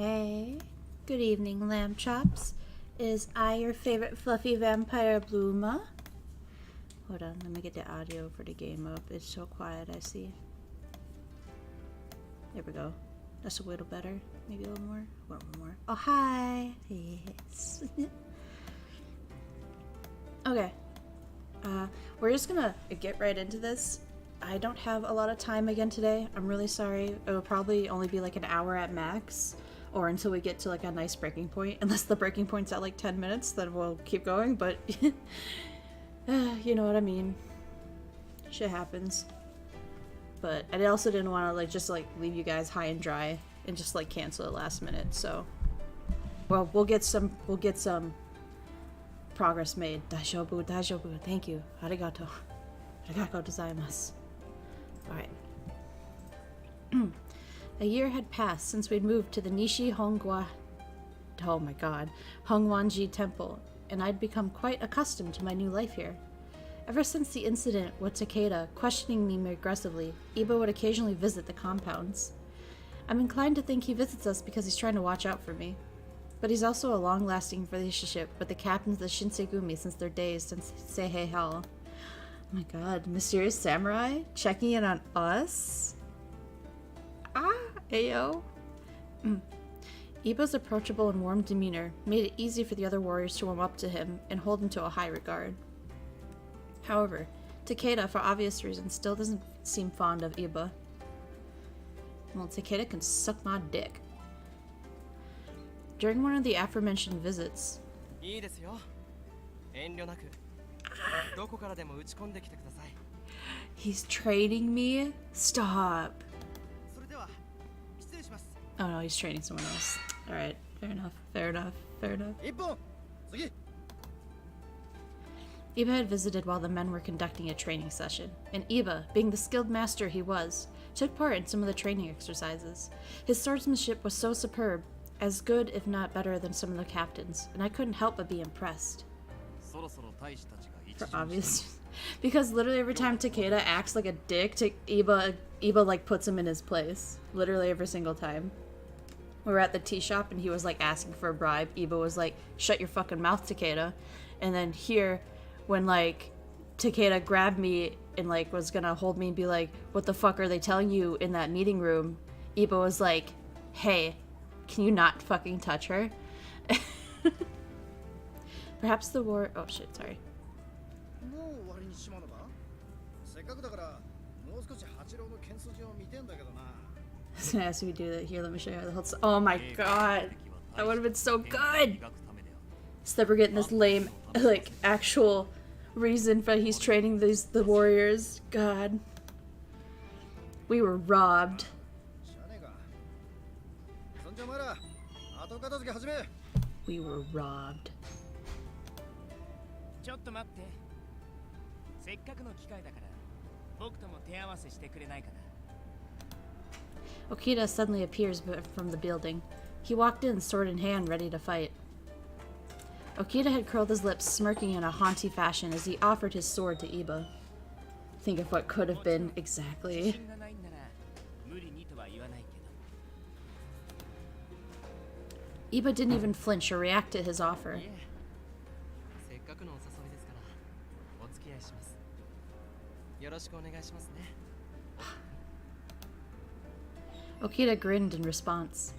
Hey, good evening, lamb chops. Is I your favorite fluffy vampire Bluma? Hold on, let me get the audio for the game up. It's so quiet, I see. There we go. That's a little better. Maybe a little more. One more. Oh, hi. Yes. Okay. We're just gonna get right into this. I don't have a lot of time again today. I'm really sorry. It'll probably only be like an hour at max, or until we get to like a nice breaking point. Unless the breaking point's at like 10 minutes, then we'll keep going, but you know what I mean. Shit happens. But I also didn't want to like just like leave you guys high and dry and just like cancel it last minute. So, well, we'll get some progress made. Daijoubu, daijoubu. Thank you. Arigato. Arigato gozaimasu. Alright. A year had passed since we'd moved to the Nishi Hongwanji Temple, and I'd become quite accustomed to my new life here. Ever since the incident with Takeda questioning me aggressively, Iba would occasionally visit the compounds. I'm inclined to think he visits us because he's trying to watch out for me. But he's also a long-lasting relationship with the captains of the Shinsengumi since their days since Seihei Hall. Oh my god, mysterious samurai checking in on us? Ayo. Iba's approachable and warm demeanor made it easy for the other warriors to warm up to him and hold him to a high regard. However, Takeda, for obvious reasons, still doesn't seem fond of Iba. Well, Takeda can suck my dick. During one of the aforementioned visits, he's training me? Stop. Oh no, he's training someone else. Alright, fair enough, fair enough, fair enough. Iba had visited while the men were conducting a training session, and Iba, being the skilled master he was, took part in some of the training exercises. His swordsmanship was so superb, as good if not better than some of the captains, and I couldn't help but be impressed. For obvious because literally every time Takeda acts like a dick, Iba like puts him in his place. Literally every single time. We were at the tea shop and he was like asking for a bribe. Iba was like, shut your fucking mouth, Takeda. And then here, when like Takeda grabbed me and like was gonna hold me and be like, what the fuck are they telling you in that meeting room? Iba was like, hey, can you not fucking touch her? Perhaps the war... Oh shit, sorry. I was gonna ask if you do that. Here, let me show you the whole... Oh my god! That would have been so good! Instead we're getting this lame, like, actual reason for he's training the warriors. God. We were robbed. We were robbed. Okita suddenly appears from the building. He walked in, sword in hand, ready to fight. Okita had curled his lips, smirking in a haughty fashion as he offered his sword to Iba. Think of what could have been, exactly. Iba didn't even flinch or react to his offer. Okita grinned in response.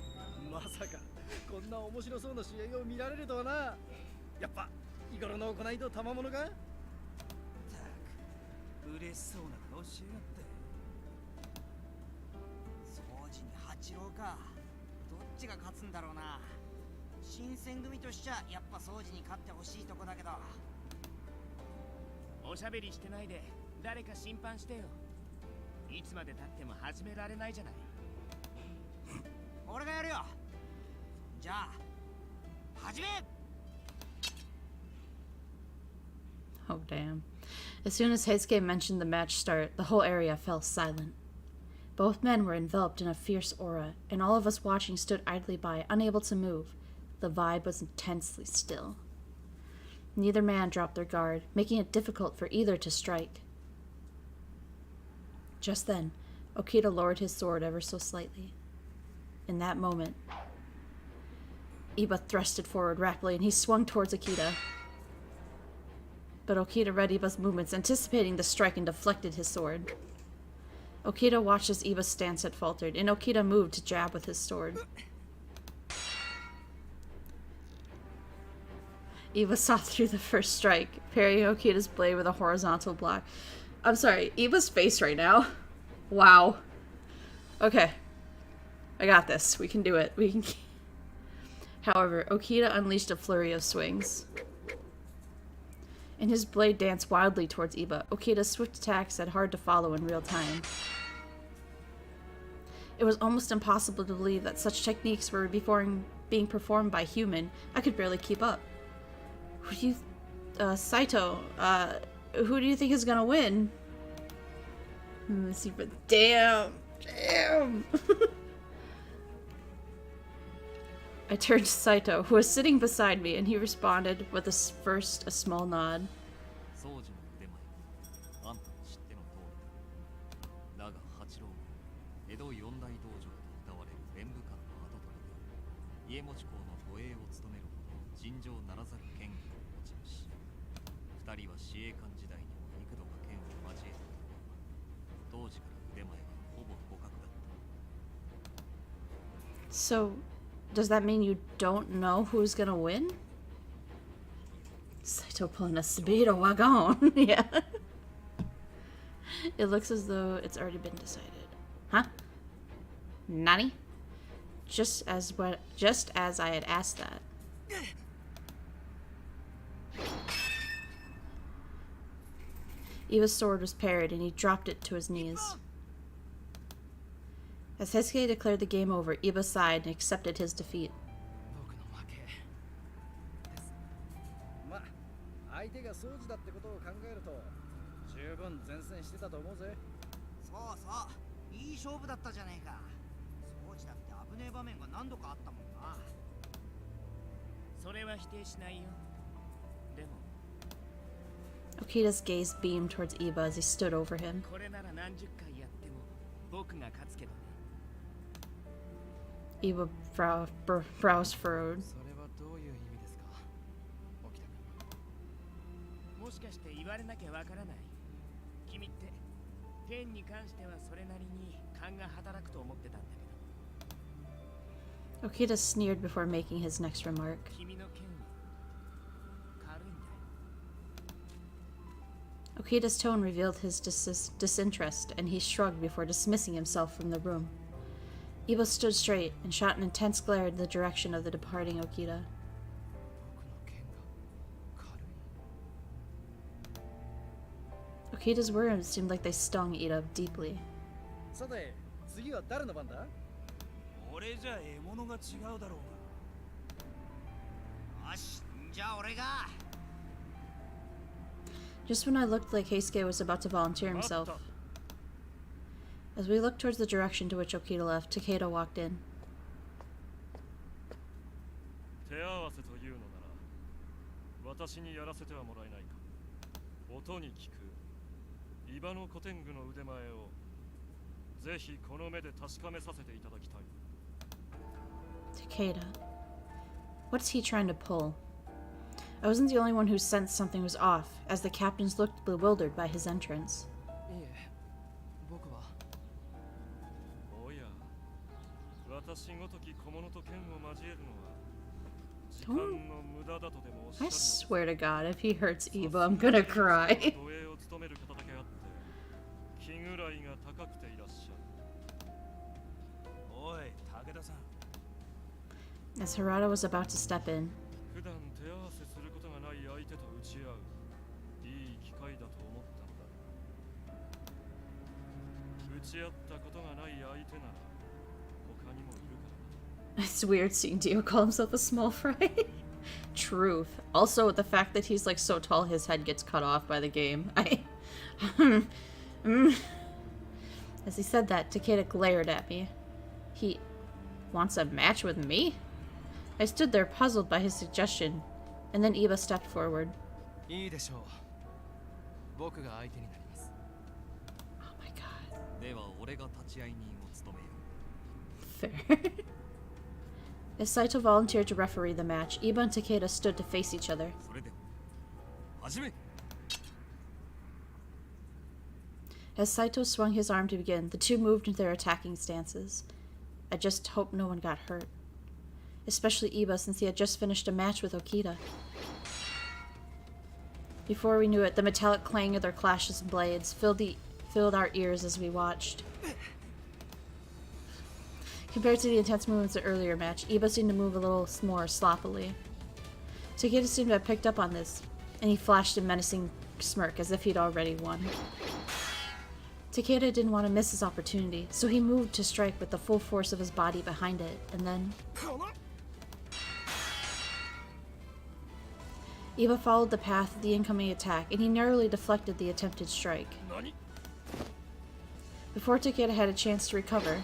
Oh damn. As soon as Heisuke mentioned the match start, the whole area fell silent. Both men were enveloped in a fierce aura, and all of us watching stood idly by, unable to move. The vibe was intensely still. Neither man dropped their guard, making it difficult for either to strike. Just then, Okita lowered his sword ever so slightly. In that moment, Iba thrusted forward rapidly, and he swung towards Okita. But Okita read Iba's movements, anticipating the strike, and deflected his sword. Okita watched as Iba's stance had faltered, and Okita moved to jab with his sword. Iba saw through the first strike, parrying Okita's blade with a horizontal block. I'm sorry, Iba's face right now. Wow. Okay. I got this. We can do it. We can. However, Okita unleashed a flurry of swings, and his blade danced wildly towards Iba. Okita's swift attacks had hard to follow in real time. It was almost impossible to believe that such techniques were being performed by human. I could barely keep up. Who do you... Saito, who do you think is gonna win? Let's see, but damn! I turned to Saito, who was sitting beside me, and he responded with a small nod. So, does that mean you don't know who's gonna win? Saito pulling a speedo wagon. Yeah. It looks as though it's already been decided. Huh? Nani? Just as I had asked that. Iba's sword was parried, and he dropped it to his knees. As Heisuke declared the game over, Iba sighed and accepted his defeat. Okita's gaze beamed towards Iba as he stood over him. Iba brows furrowed. Okita sneered before making his next remark. Okita's tone revealed his disinterest, and he shrugged before dismissing himself from the room. Iba stood straight and shot an intense glare in the direction of the departing Okita. Okita's words seemed like they stung Iba deeply. Just when I looked like Heisuke was about to volunteer himself. As we looked towards the direction to which Okita left, Takeda walked in. Takeda. What's he trying to pull? I wasn't the only one who sensed something was off, as the captains looked bewildered by his entrance. I swear to God, if he hurts Iba, I'm gonna cry. As Harada was about to step in, it's weird seeing Dio call himself a small fry. Truth. Also, the fact that he's like so tall his head gets cut off by the game. As he said that, Takeda glared at me. He wants a match with me? I stood there puzzled by his suggestion, and then Iba stepped forward. Oh my God. Fair. As Saito volunteered to referee the match, Iba and Takeda stood to face each other. As Saito swung his arm to begin, the two moved into their attacking stances. I just hope no one got hurt. Especially Iba, since he had just finished a match with Okita. Before we knew it, the metallic clang of their clashes of blades filled our ears as we watched. Compared to the intense movements of the earlier match, Iba seemed to move a little more sloppily. Takeda seemed to have picked up on this, and he flashed a menacing smirk as if he'd already won. Takeda didn't want to miss his opportunity, so he moved to strike with the full force of his body behind it, and then... Iba followed the path of the incoming attack, and he narrowly deflected the attempted strike. Before Takeda had a chance to recover,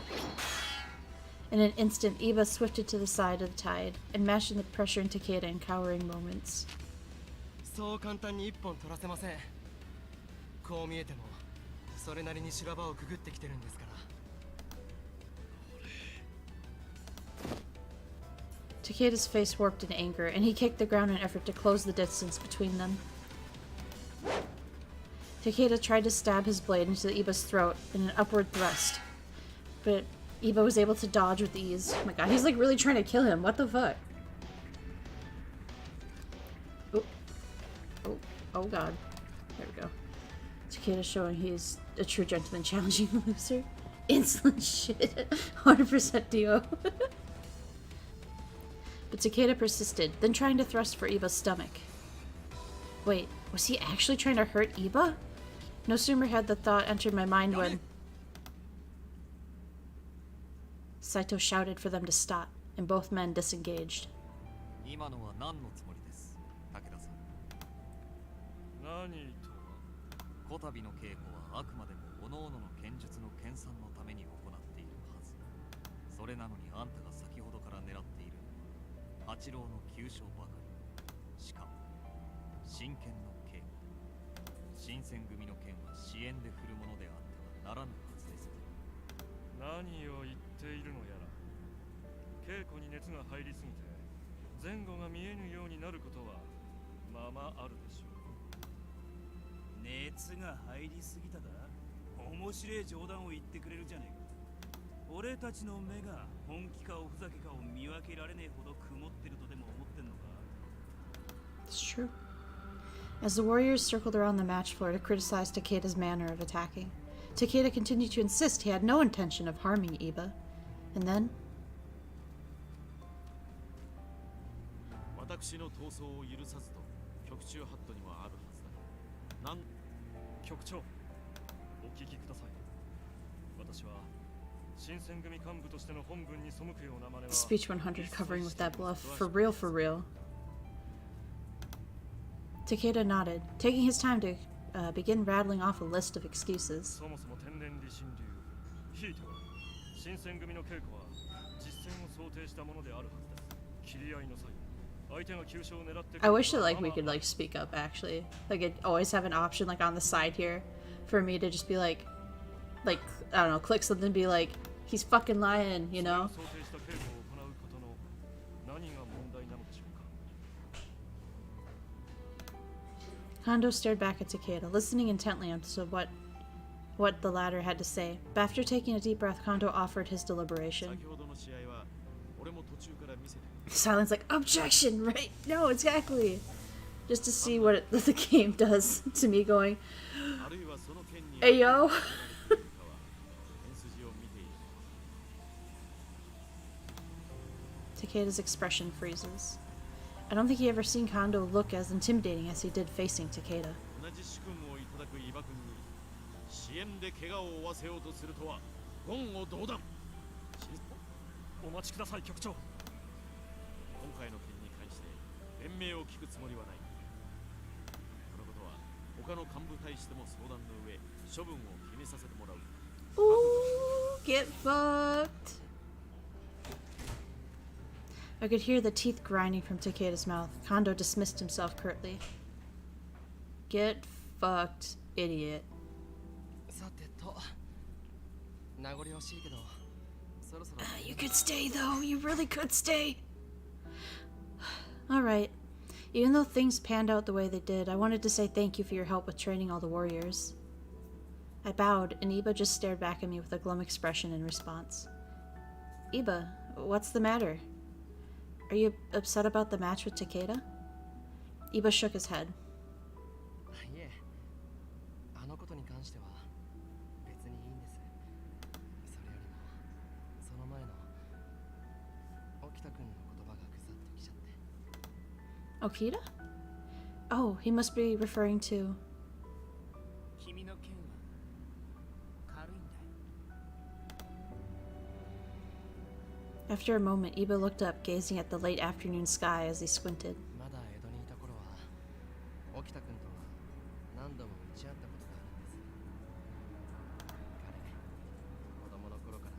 in an instant, Iba swifted to the side of the tide, and matched the pressure in Takeda in cowering moments. Takeda's face warped in anger, and he kicked the ground in an effort to close the distance between them. Takeda tried to stab his blade into Iba's throat in an upward thrust, but Iba was able to dodge with ease. Oh my god, he's like really trying to kill him. What the fuck? Oh god. There we go. Takeda showing he's a true gentleman challenging the loser. Insolent shit. 100% Dio. But Takeda persisted, then trying to thrust for Iba's stomach. Wait, was he actually trying to hurt Iba? No sooner had the thought entered my mind when Saito shouted for them to stop, and both men disengaged. It's true. As the warriors circled around the match floor to criticize Takeda's manner of attacking, Takeda continued to insist he had no intention of harming Iba. And then... Speech 100 covering with that bluff. For real, for real. Takeda nodded, taking his time to begin rattling off a list of excuses. I wish that like we could like speak up actually. Like I'd always have an option like on the side here for me to just be like I don't know, click something and be like, he's fucking lying, you know? Kondo stared back at Takeda, listening intently to what the latter had to say. But after taking a deep breath, Kondo offered his deliberation. Silence like, objection, right? No, exactly. Just to see what the game does to me going, hey yo. Takeda's expression freezes. I don't think he ever seen Kondo look as intimidating as he did facing Takeda. Ooh, get fucked. I could hear the teeth grinding from Takeda's mouth. Kondo dismissed himself curtly. Get fucked, idiot. You could stay though, you really could stay. Alright. Even though things panned out the way they did, I wanted to say thank you for your help with training all the warriors. I bowed, and Iba just stared back at me with a glum expression in response. Iba, what's the matter? Are you upset about the match with Takeda? Iba shook his head. Okita? Oh, he must be referring to... After a moment, Iba looked up, gazing at the late afternoon sky as he squinted.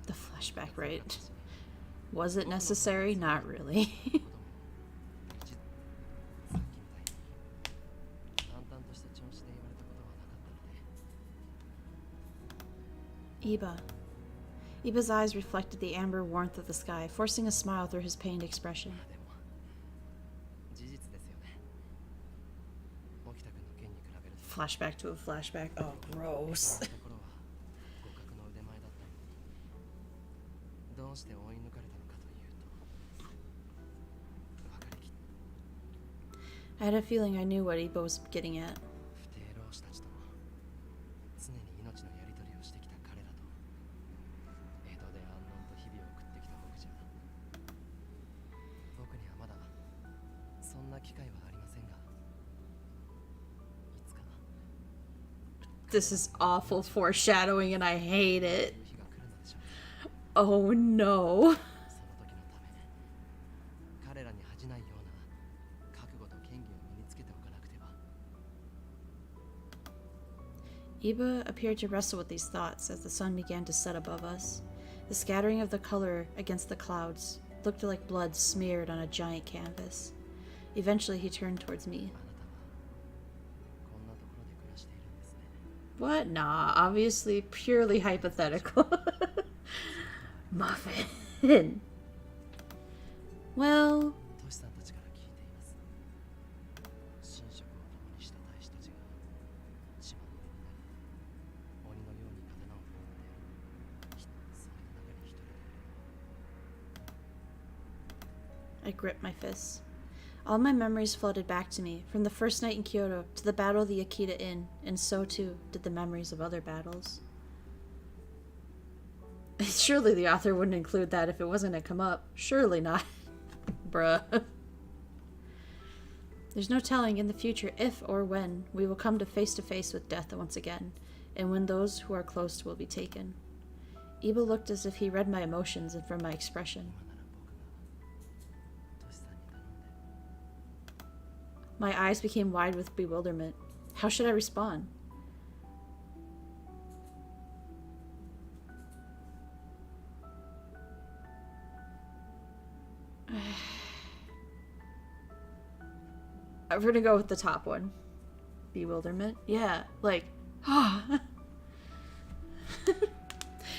The flashback, right? Was it necessary? Not really. Iba. Iba's eyes reflected the amber warmth of the sky, forcing a smile through his pained expression. Flashback to a flashback. Oh, gross. I had a feeling I knew what Iba was getting at. This is awful foreshadowing and I hate it. Oh no. Iba appeared to wrestle with these thoughts as the sun began to set above us. The scattering of the color against the clouds looked like blood smeared on a giant canvas. Eventually he turned towards me. What? Nah, obviously purely hypothetical. Muffin. Well... I gripped my fists. All my memories flooded back to me, from the first night in Kyoto to the battle of the Akita Inn, and so too did the memories of other battles. Surely the author wouldn't include that if it wasn't to come up. Surely not. Bruh. There's no telling in the future if or when we will come to face with death once again, and when those who are close will be taken. Iba looked as if he read my emotions and from my expression. My eyes became wide with bewilderment. How should I respond? We're gonna go with the top one. Bewilderment? Yeah, like,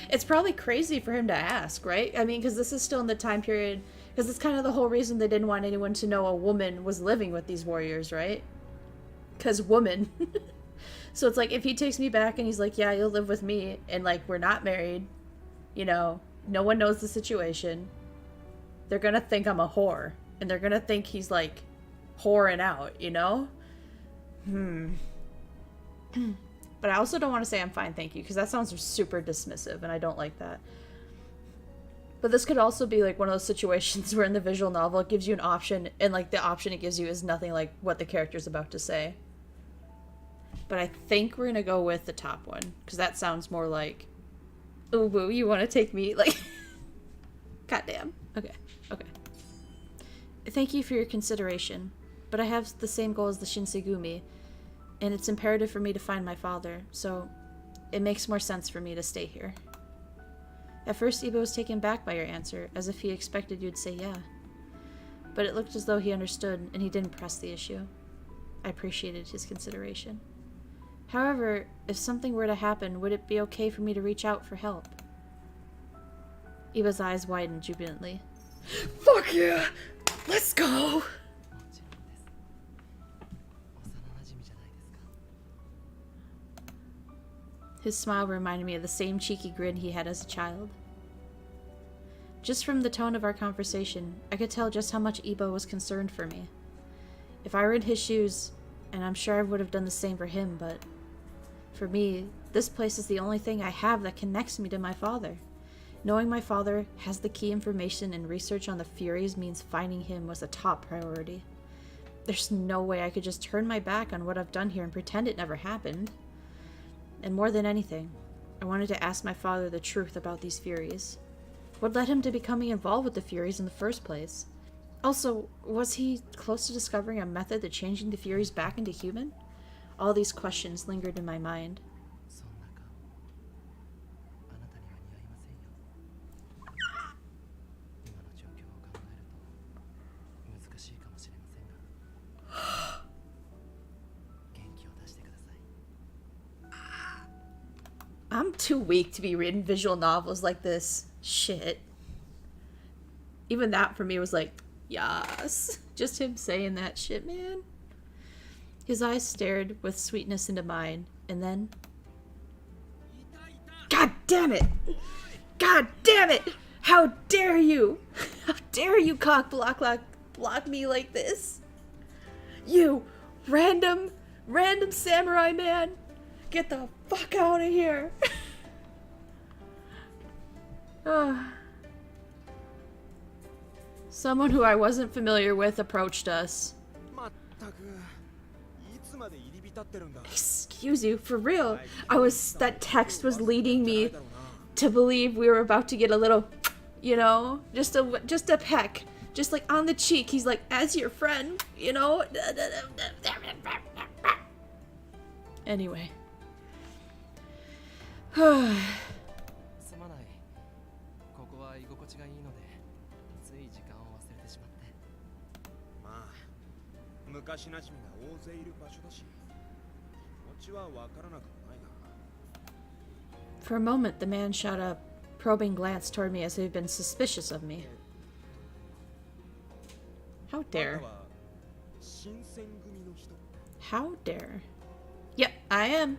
It's probably crazy for him to ask, right? I mean, because this is still in the time period... Because it's kind of the whole reason they didn't want anyone to know a woman was living with these warriors, right? Because woman. So it's like, if he takes me back and he's like, yeah, you'll live with me, and like, we're not married, you know, no one knows the situation, they're gonna think I'm a whore. And they're gonna think he's like, whoring out, you know? But I also don't want to say I'm fine, thank you, because that sounds super dismissive, and I don't like that. But this could also be like one of those situations where in the visual novel it gives you an option, and like the option it gives you is nothing like what the character's about to say. But I think we're gonna go with the top one, because that sounds more like, ooh, boo, you want to take me? Like, goddamn. Okay. Thank you for your consideration, but I have the same goal as the Shinsegumi, and it's imperative for me to find my father, so it makes more sense for me to stay here. At first, Iba was taken back by your answer, as if he expected you'd say yeah. But it looked as though he understood, and he didn't press the issue. I appreciated his consideration. However, if something were to happen, would it be okay for me to reach out for help? Iba's eyes widened jubilantly. Fuck yeah! Let's go! His smile reminded me of the same cheeky grin he had as a child. Just from the tone of our conversation, I could tell just how much Iba was concerned for me. If I were in his shoes, and I'm sure I would have done the same for him, but for me, this place is the only thing I have that connects me to my father. Knowing my father has the key information and research on the Furies means finding him was a top priority. There's no way I could just turn my back on what I've done here and pretend it never happened. And more than anything, I wanted to ask my father the truth about these Furies. What led him to becoming involved with the Furies in the first place? Also, was he close to discovering a method to changing the Furies back into human? All these questions lingered in my mind. I'm too weak to be reading visual novels like this. Shit. Even that for me was like, yes. Just him saying that shit, man. His eyes stared with sweetness into mine, and then... God damn it! God damn it! How dare you! How dare you cock block me like this? You random samurai man! Get the fuck out of here! Someone who I wasn't familiar with approached us. Excuse you, for real. That text was leading me to believe we were about to get a little, you know, just a peck. Just like on the cheek. He's like, as your friend, you know? Anyway. For a moment, the man shot a probing glance toward me as if he'd been suspicious of me. How dare. How dare. Yep, I am.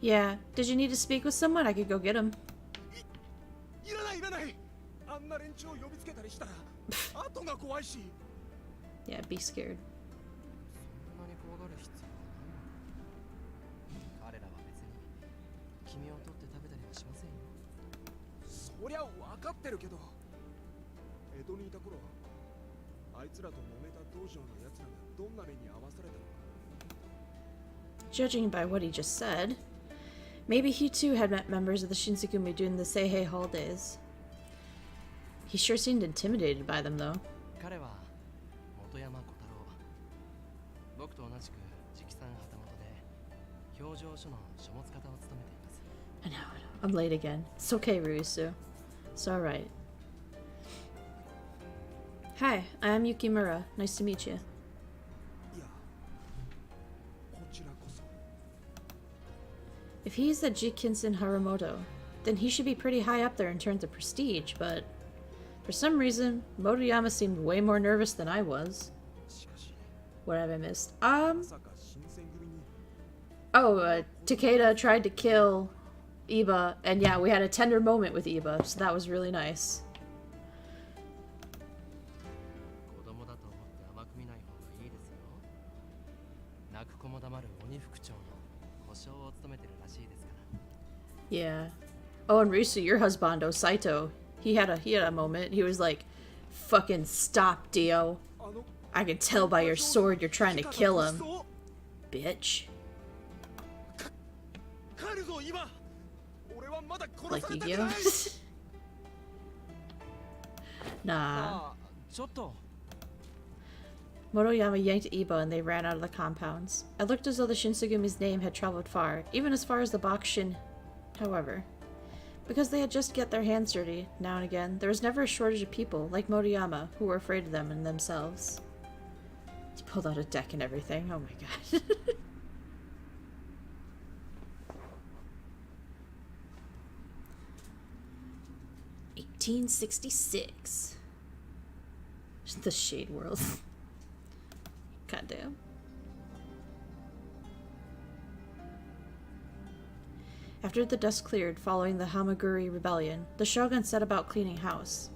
Yeah, did you need to speak with someone? I could go get him. Yeah, be scared. Judging by what he just said, maybe he too had met members of the Shinsengumi during the Seihei holidays. He sure seemed intimidated by them, though. I know. I'm late again. It's okay, Ryusu. It's alright. Hi, I am Yukimura. Nice to meet you. If he's the Jikinsen Haramoto, then he should be pretty high up there in terms of prestige, but for some reason, Motoyama seemed way more nervous than I was. What have I missed? Takeda tried to kill Iba, and yeah, we had a tender moment with Iba, so that was really nice. Yeah. Oh, and Risu, your husbando, Saito, he had a moment. He was like, fucking stop, Dio. I can tell by your sword you're trying to kill him. Bitch. Like Yu-Gi-Oh? Nah. Motoyama yanked Iba and they ran out of the compounds. It looked as though the Shinsegumi's name had traveled far, even as far as the Bakushin. However, because they had just get their hands dirty, now and again, there was never a shortage of people, like Motoyama, who were afraid of them and themselves. He pulled out a deck and everything, oh my god. 1866. The Shade World. After the dust cleared following the Hamaguri rebellion, the shogun set about cleaning house.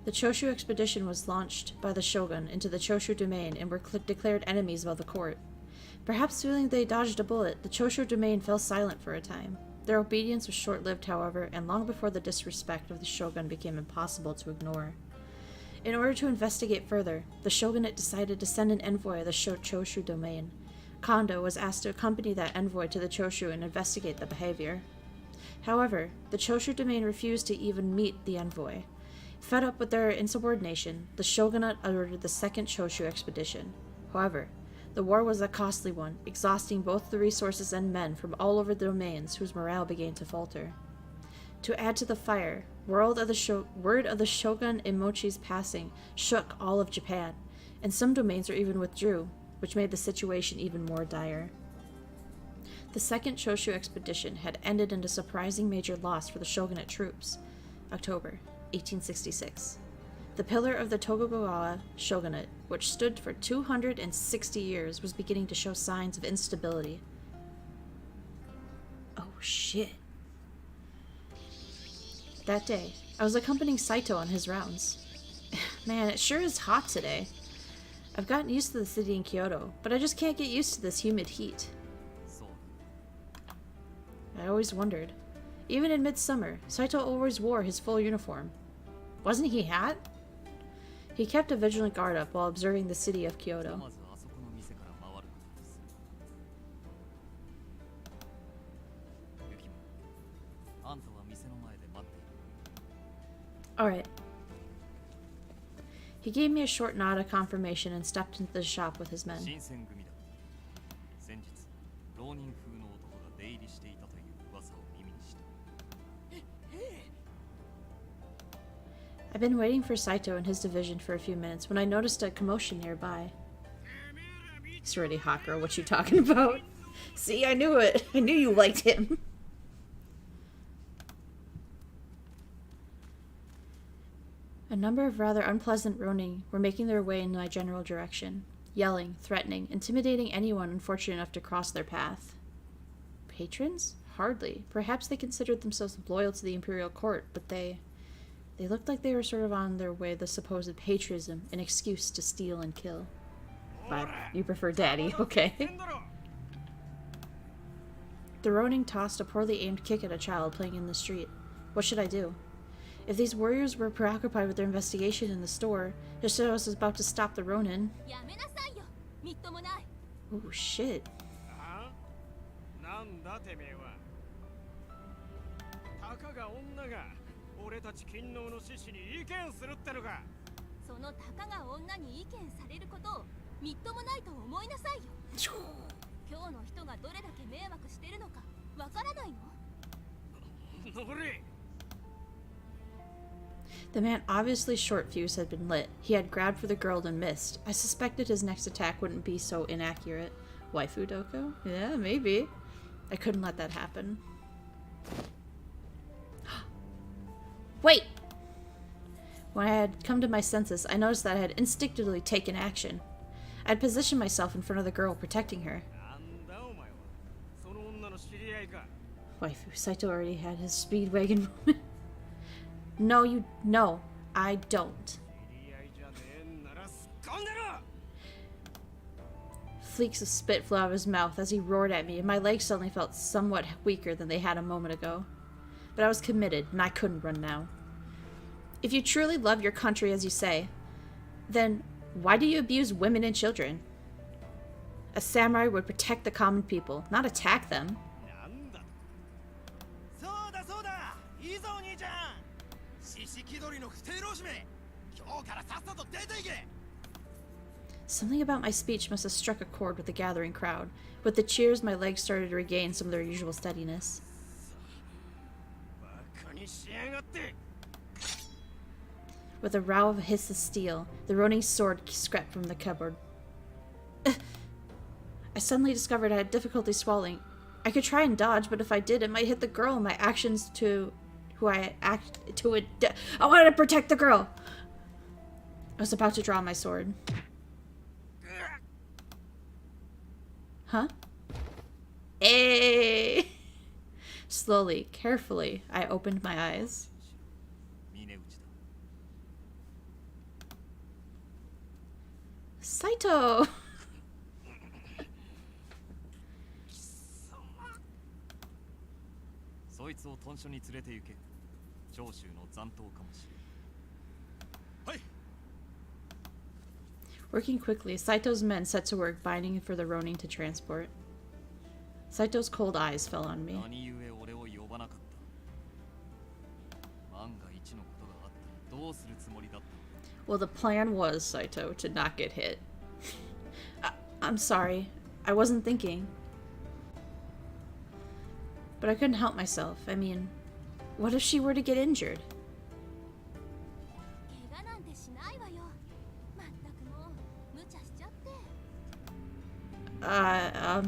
The Choshu expedition was launched by the shogun into the Choshu domain and were declared enemies by the court. Perhaps feeling they dodged a bullet, the Choshu domain fell silent for a time. Their obedience was short-lived, however, and long before the disrespect of the shogun became impossible to ignore. In order to investigate further, the shogunate decided to send an envoy of the Choshu domain. Kondo was asked to accompany that envoy to the Choshu and investigate the behavior. However, the Choshu domain refused to even meet the envoy. Fed up with their insubordination, the shogunate ordered the second Choshu expedition. However, the war was a costly one, exhausting both the resources and men from all over the domains whose morale began to falter. To add to the fire, word of the shogun Imochi's passing shook all of Japan, and some domains were even withdrew, which made the situation even more dire. The second Choshu expedition had ended in a surprising major loss for the shogunate troops. October 1866. The pillar of the Tokugawa shogunate, which stood for 260 years, was beginning to show signs of instability. Oh shit. That day, I was accompanying Saito on his rounds. Man, it sure is hot today. I've gotten used to the city in Kyoto, but I just can't get used to this humid heat. I always wondered. Even in midsummer, Saito always wore his full uniform. Wasn't he hot? He kept a vigilant guard up while observing the city of Kyoto. Alright. He gave me a short nod of confirmation and stepped into the shop with his men. I've been waiting for Saito and his division for a few minutes when I noticed a commotion nearby. Sorority hot girl, what you talking about? See, I knew it. I knew you liked him. A number of rather unpleasant Ronin were making their way in my general direction, yelling, threatening, intimidating anyone unfortunate enough to cross their path. Patrons? Hardly. Perhaps they considered themselves loyal to the imperial court, but they looked like they were sort of on their way to the supposed patriotism, an excuse to steal and kill. But you prefer daddy, okay. The Ronin tossed a poorly aimed kick at a child playing in the street. What should I do? If these warriors were preoccupied with their investigation in the store, Yoshiro was about to stop the Ronin. Oh shit. The man obviously short fuse had been lit. He had grabbed for the girl and missed. I suspected his next attack wouldn't be so inaccurate. Waifu Doko? Yeah, maybe. I couldn't let that happen. Wait! When I had come to my senses, I noticed that I had instinctively taken action. I had positioned myself in front of the girl, protecting her. Waifu, Saito already had his speedwagon moment. No, I don't. Fleeks of spit flew out of his mouth as he roared at me, and my legs suddenly felt somewhat weaker than they had a moment ago. But I was committed, and I couldn't run now. If you truly love your country as you say, then why do you abuse women and children? A samurai would protect the common people, not attack them. Something about my speech must have struck a chord with the gathering crowd. With the cheers, my legs started to regain some of their usual steadiness. With a row of a hiss of steel, the Ronin's sword scrapped from the cupboard. I suddenly discovered I had difficulty swallowing. I could try and dodge, but if I did, it might hit the girl and my actions to who I act to it. I wanted to protect the girl. I was about to draw my sword. Huh? Hey! Slowly, carefully, I opened my eyes. Saito! Working quickly, Saito's men set to work binding for the Ronin to transport. Saito's cold eyes fell on me. Well, the plan was, Saito, to not get hit. I'm sorry. I wasn't thinking. But I couldn't help myself. I mean, what if she were to get injured? A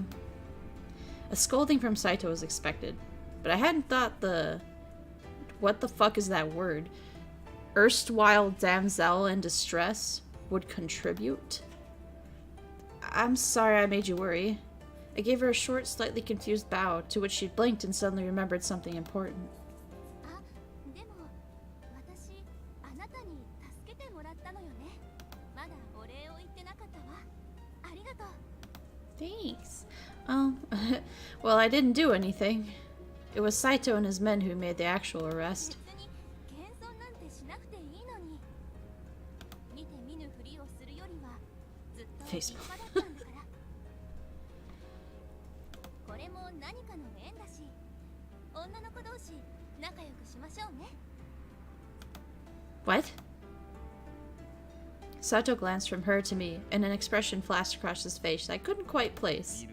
scolding from Saito was expected, but I hadn't thought the... What the fuck is that word? Erstwhile damsel in distress would contribute? I'm sorry I made you worry. I gave her a short, slightly confused bow, to which she blinked and suddenly remembered something important. Thanks. Well, I didn't do anything. It was Saito and his men who made the actual arrest. Facebook. What? Saito glanced from her to me, and an expression flashed across his face I couldn't quite place.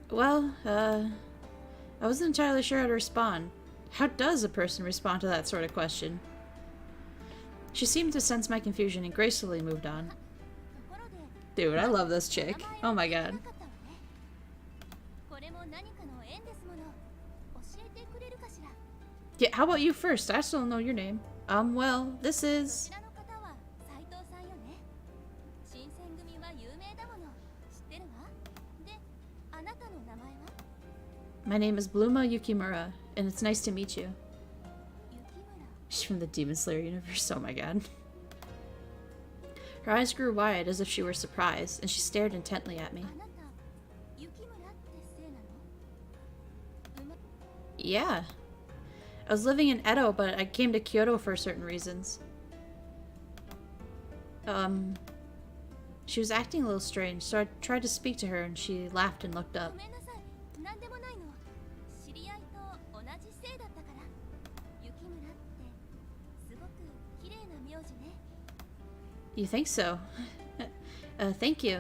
Well, I wasn't entirely sure how to respond. How does a person respond to that sort of question? She seemed to sense my confusion and gracefully moved on. Dude, I love this chick. Oh my god. Yeah, how about you first? I still don't know your name. Well, this is... My name is Bluma Yukimura, and it's nice to meet you. She's from the Demon Slayer universe, oh my god. Her eyes grew wide as if she were surprised, and she stared intently at me. Yeah. I was living in Edo, but I came to Kyoto for certain reasons. She was acting a little strange, so I tried to speak to her, and she laughed and looked up. You think so? Thank you.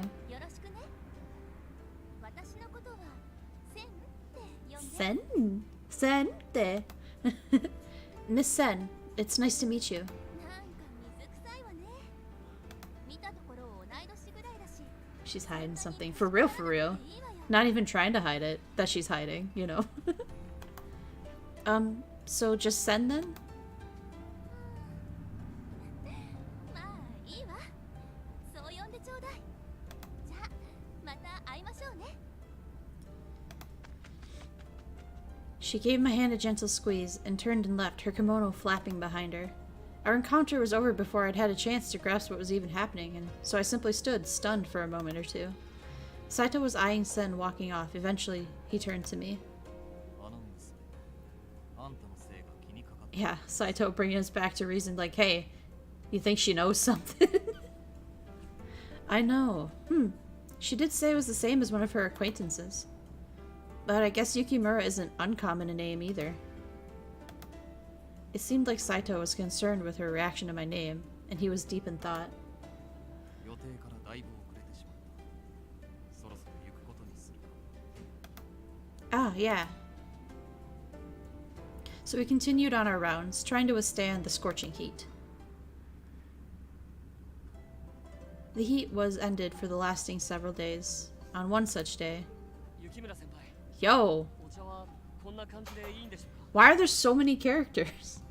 Sen? Sen-te. Miss Sen, it's nice to meet you. She's hiding something. For real, for real. Not even trying to hide it. That she's hiding, you know. So just Sen then? She gave my hand a gentle squeeze and turned and left, her kimono flapping behind her. Our encounter was over before I'd had a chance to grasp what was even happening, and so I simply stood, stunned for a moment or two. Saito was eyeing Sen walking off. Eventually, he turned to me. Yeah, Saito bringing us back to reason, like, hey, you think she knows something? I know. She did say it was the same as one of her acquaintances. But I guess Yukimura isn't uncommon a name either. It seemed like Saito was concerned with her reaction to my name, and he was deep in thought. Ah, yeah. So we continued on our rounds, trying to withstand the scorching heat. The heat was ended for the lasting several days. On one such day... Yo! Why are there so many characters?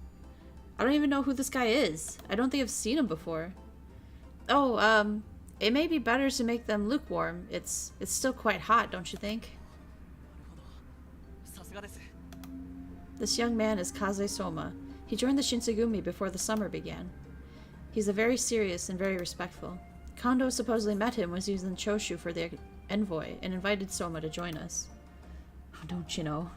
I don't even know who this guy is. I don't think I've seen him before. Oh, it may be better to make them lukewarm. It's still quite hot, don't you think? This young man is Kaze Soma. He joined the Shinsegumi before the summer began. He's a very serious and very respectful. Kondo supposedly met him when he was in Choshu for the envoy and invited Soma to join us. Oh, don't you know?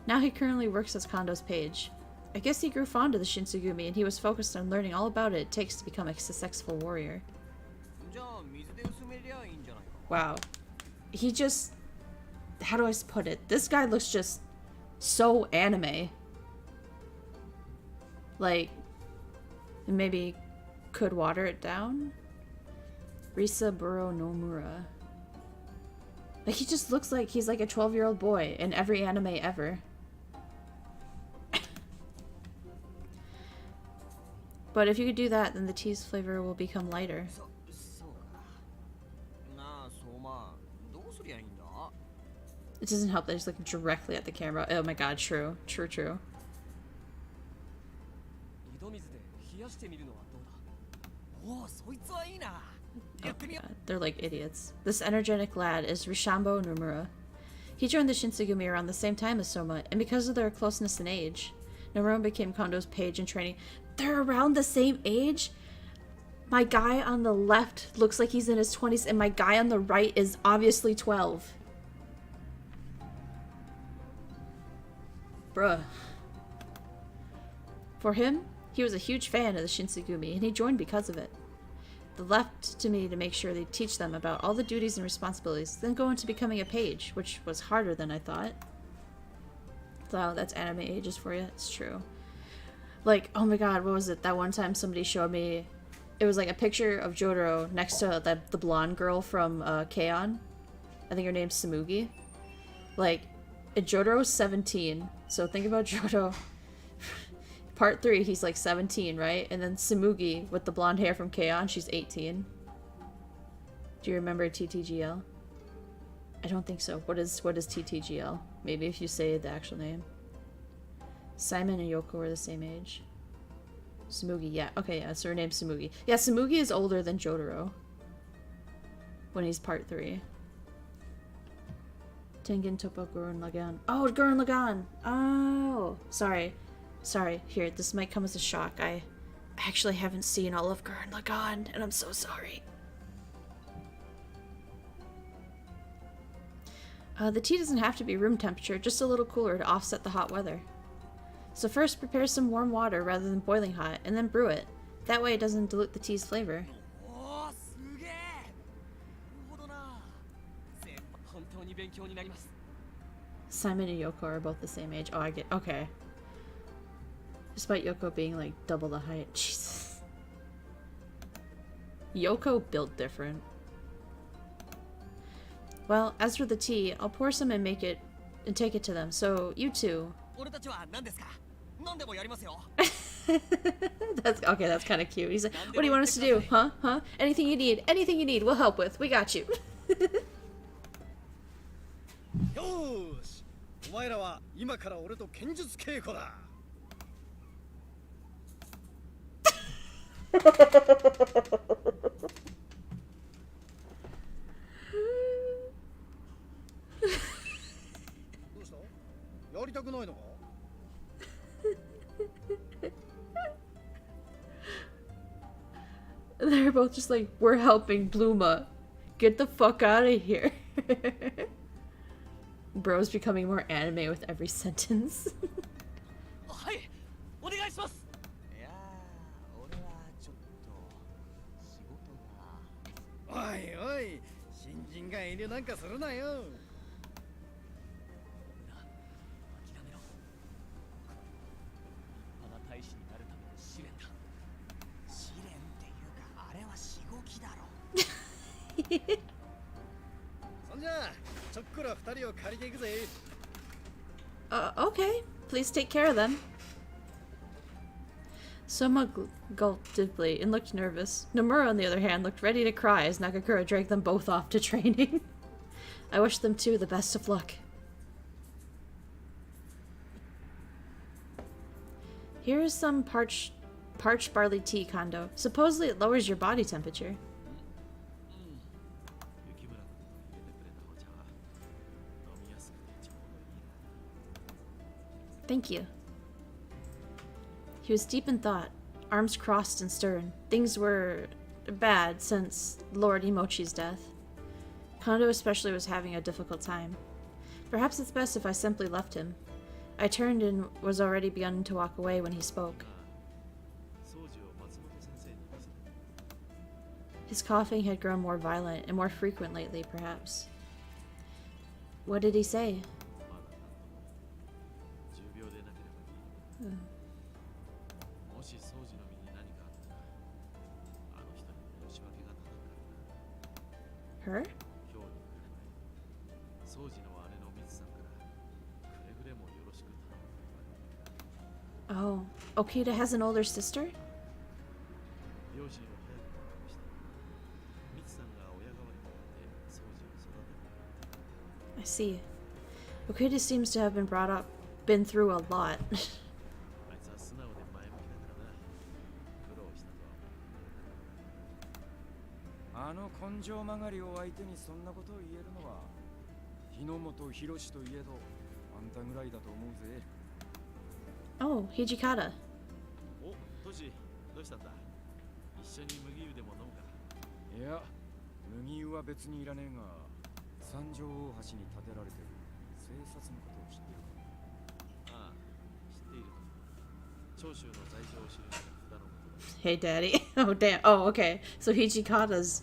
Now he currently works as Kondo's page. I guess he grew fond of the Shinsegumi and he was focused on learning all about it takes to become a successful warrior. Wow. He just... How do I put it? This guy looks just so anime. Like, maybe could water it down? Risa Buro Nomura. Like, he just looks like he's like a 12-year-old boy in every anime ever. But if you could do that, then the tea's flavor will become lighter. It doesn't help that he's looking directly at the camera. Oh my god, true. True, true. Oh god, they're like idiots. This energetic lad is Rishambo Nomura. He joined the Shinsegumi around the same time as Soma, and because of their closeness in age, Nomura became Kondo's page in training. They're around the same age? My guy on the left looks like he's in his 20s, and my guy on the right is obviously 12. Bruh. For him, he was a huge fan of the Shinsegumi, and he joined because of it. They left to me to make sure they teach them about all the duties and responsibilities, then go into becoming a page, which was harder than I thought. Wow, that's anime ages for you. It's true. Like, oh my god, what was it? That one time somebody showed me, it was like a picture of Jotaro next to the blonde girl from K-On! I think her name's Tsumugi. Like, Jotaro's 17, so think about Jotaro. Part 3, he's like 17, right? And then Tsumugi, with the blonde hair from K-On!, she's 18. Do you remember TTGL? I don't think so. What is TTGL? Maybe if you say the actual name. Simon and Yoko are the same age. Tsumugi, yeah. Okay, yeah, so her name's Tsumugi. Yeah, Tsumugi is older than Jotaro. When he's part 3. Tengen Toppa Gurren Lagann. Oh, Gurren Lagann! Oh! Sorry. Sorry. Here, this might come as a shock. I actually haven't seen all of Gurren Lagann, and I'm so sorry. The tea doesn't have to be room temperature, just a little cooler to offset the hot weather. So first, prepare some warm water rather than boiling hot, and then brew it. That way it doesn't dilute the tea's flavor. Simon and Yoko are both the same age. Oh, I get... Okay. Despite Yoko being, like, double the height. Jesus. Yoko built different. Well, as for the tea, I'll pour some and make it... and take it to them. So, you two... That's... Okay, that's kind of cute. He's like, what do you want us to do? Huh? Huh? Anything you need. Anything you need, we'll help with. We got you. They're both just like, we're helping Bluma. Get the fuck out of here. Bro's becoming more anime with every sentence. Okay. Please take care of them. Soma gulped deeply and looked nervous. Nomura, on the other hand, looked ready to cry as Nagakura dragged them both off to training. I wish them two the best of luck. Here is some parched barley tea, Kondo. Supposedly it lowers your body temperature. Thank you. He was deep in thought, arms crossed and stern. Things were bad since Lord Imochi's death. Kondo especially was having a difficult time. Perhaps it's best if I simply left him. I turned and was already beginning to walk away when he spoke. His coughing had grown more violent and more frequent lately, perhaps. What did he say? Her? Oh, Okita has an older sister? I see. Okita seems to have been through a lot. あの根性曲がりを相手にそんなことを言えるのは日野本博士といえどあんたぐらいだと思うぜ。 Oh, Hijikata. お、トシ、どうしたんだ？一緒に麦湯でも飲むか？いや、麦湯は別にいらねえが、三条大橋に建てられてる生殺のことを知ってるか？ああ、知っている。長州の罪状を記した札のことだ。 Hey, Daddy. Oh, damn. Oh, okay. So Hijikata's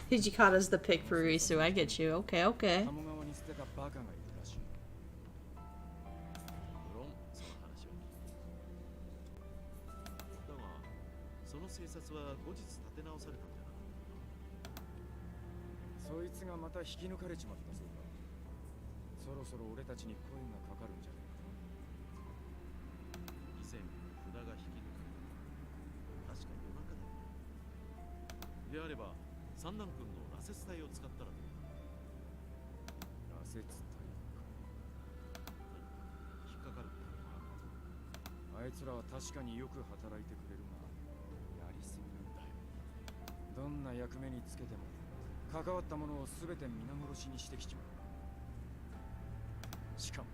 the pick for Risu. I get you. Okay, okay. 鴨川に捨てたバカがいるらしい。無論その話は。だが、その政策は後日立て直されたんだな。そいつがまた引き抜かれちまったそうだ。そろそろ俺たちに声がかかるんじゃねえか。以前札が引き抜かれた。確か夜中だよ。であれば三男君の羅刹体を使ったらどうだ。羅刹体か。引っかかるってのは。あいつらは確かによく働いてくれるが、やりすぎなんだよ。どんな役目につけても関わったものを全て皆殺しにしてきちまう。しかも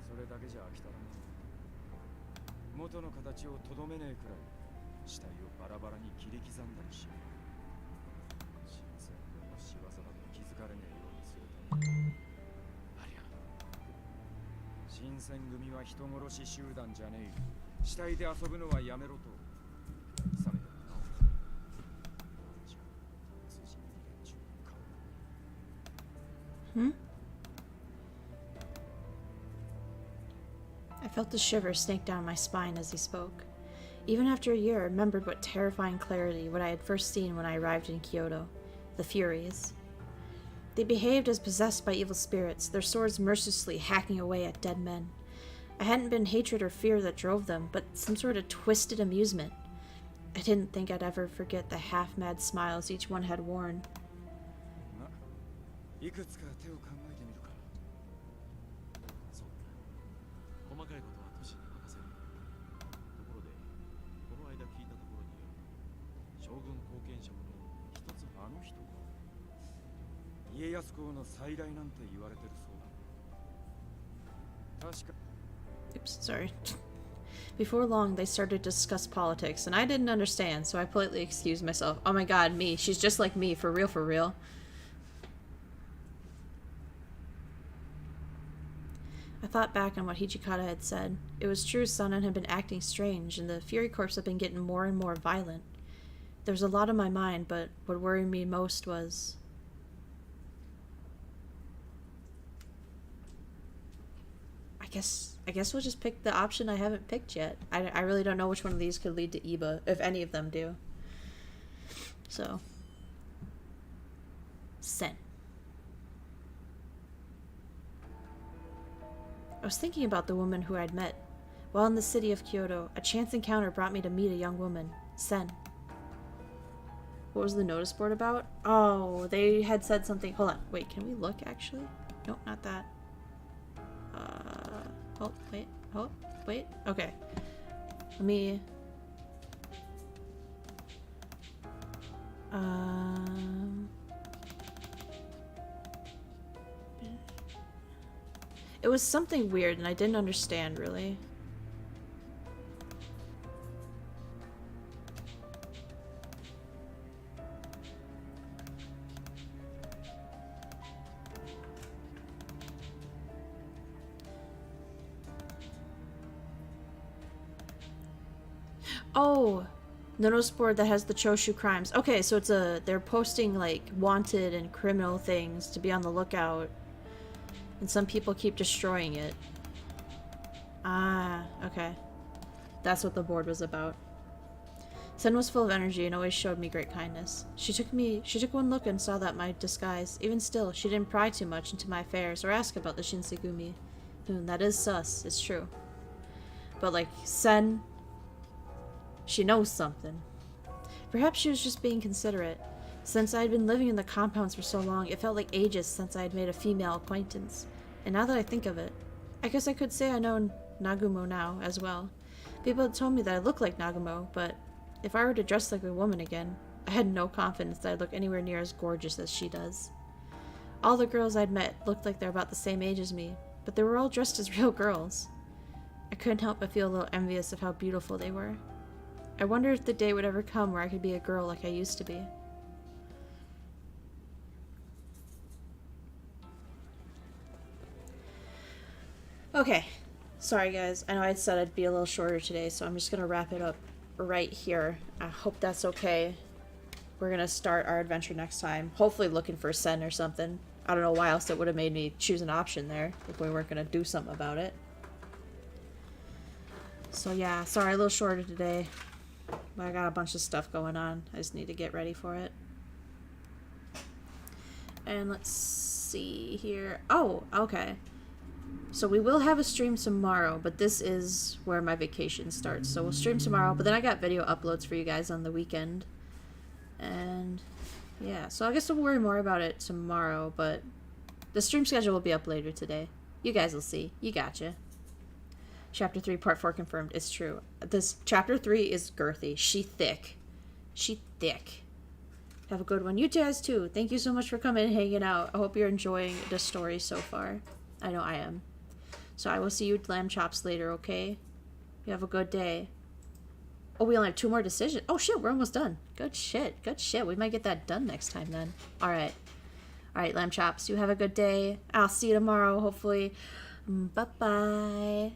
それだけじゃ飽き足らねえ。元の形をとどめねえくらい死体をバラバラに切り刻んだりし、新選組の仕業だと気づかれねえようにするために。ありゃ、新選組は人殺し集団じゃねえ。死体で遊ぶのはやめろと冷めたな。じゃあ辻に連中か。Hmm? I felt a shiver snake down my spine as he spoke. Even after a year, I remembered with terrifying clarity what I had first seen when I arrived in Kyoto. The Furies. They behaved as possessed by evil spirits, their swords mercilessly hacking away at dead men. I hadn't been hatred or fear that drove them, but some sort of twisted amusement. I didn't think I'd ever forget the half-mad smiles each one had worn. いくつか手を考えてみるか。そうだ。細かいことは都市に任せる。ところで、この間聞いたところによると、将軍後見職の一つあの人が家康公の再来なんて言われてるそうだ。確か。Oops, sorry. Before long, they started to discuss politics, and I didn't understand, so I politely excused myself. Oh my god, me. She's just like me, for real, for real. I thought back on what Hijikata had said. It was true Sanan had been acting strange, and the Fury Corps had been getting more and more violent. There was a lot on my mind, but what worried me most was... I guess we'll just pick the option I haven't picked yet. I really don't know which one of these could lead to Iba, if any of them do. So... Sen. I was thinking about the woman who I'd met. While in the city of Kyoto, a chance encounter brought me to meet a young woman, Sen. What was the notice board about? Oh, they had said something. Hold on. Wait, can we look actually? Nope, not that. Oh, wait. Oh, wait. Okay. Let me Um, it was something weird and I didn't understand really. Oh, notice board that has the Choshu crimes. Okay, so they're posting like wanted and criminal things to be on the lookout. And some people keep destroying it. Ah, okay. That's what the board was about. Sen was full of energy and always showed me great kindness. She took one look and saw that my disguise. Even still, she didn't pry too much into my affairs or ask about the Shinsengumi. That is sus, it's true. But like, Sen, she knows something. Perhaps she was just being considerate. Since I had been living in the compounds for so long, it felt like ages since I had made a female acquaintance. And now that I think of it, I guess I could say I know Nagumo now, as well. People had told me that I looked like Nagumo, but if I were to dress like a woman again, I had no confidence that I'd look anywhere near as gorgeous as she does. All the girls I'd met looked like they're about the same age as me, but they were all dressed as real girls. I couldn't help but feel a little envious of how beautiful they were. I wondered if the day would ever come where I could be a girl like I used to be. Okay. Sorry guys, I know I said I'd be a little shorter today, so I'm just gonna wrap it up right here. I hope that's okay. We're gonna start our adventure next time. Hopefully looking for Sen or something. I don't know why else it would have made me choose an option there if we weren't gonna do something about it. So yeah, sorry, a little shorter today. But I got a bunch of stuff going on. I just need to get ready for it. And let's see here. Oh, okay. So we will have a stream tomorrow, but this is where my vacation starts. So we'll stream tomorrow, but then I got video uploads for you guys on the weekend. And yeah, so I guess we'll worry more about it tomorrow, but the stream schedule will be up later today. You guys will see. You gotcha. Chapter 3, Part 4 confirmed. It's true. This Chapter 3 is girthy. She thick. She thick. Have a good one. You guys too. Thank you so much for coming and hanging out. I hope you're enjoying the story so far. I know I am. So I will see you lamb chops later, okay? You have a good day. Oh, we only have 2 more decisions. Oh shit, we're almost done. Good shit. Good shit. We might get that done next time then. Alright. Alright, lamb chops. You have a good day. I'll see you tomorrow, hopefully. Bye-bye.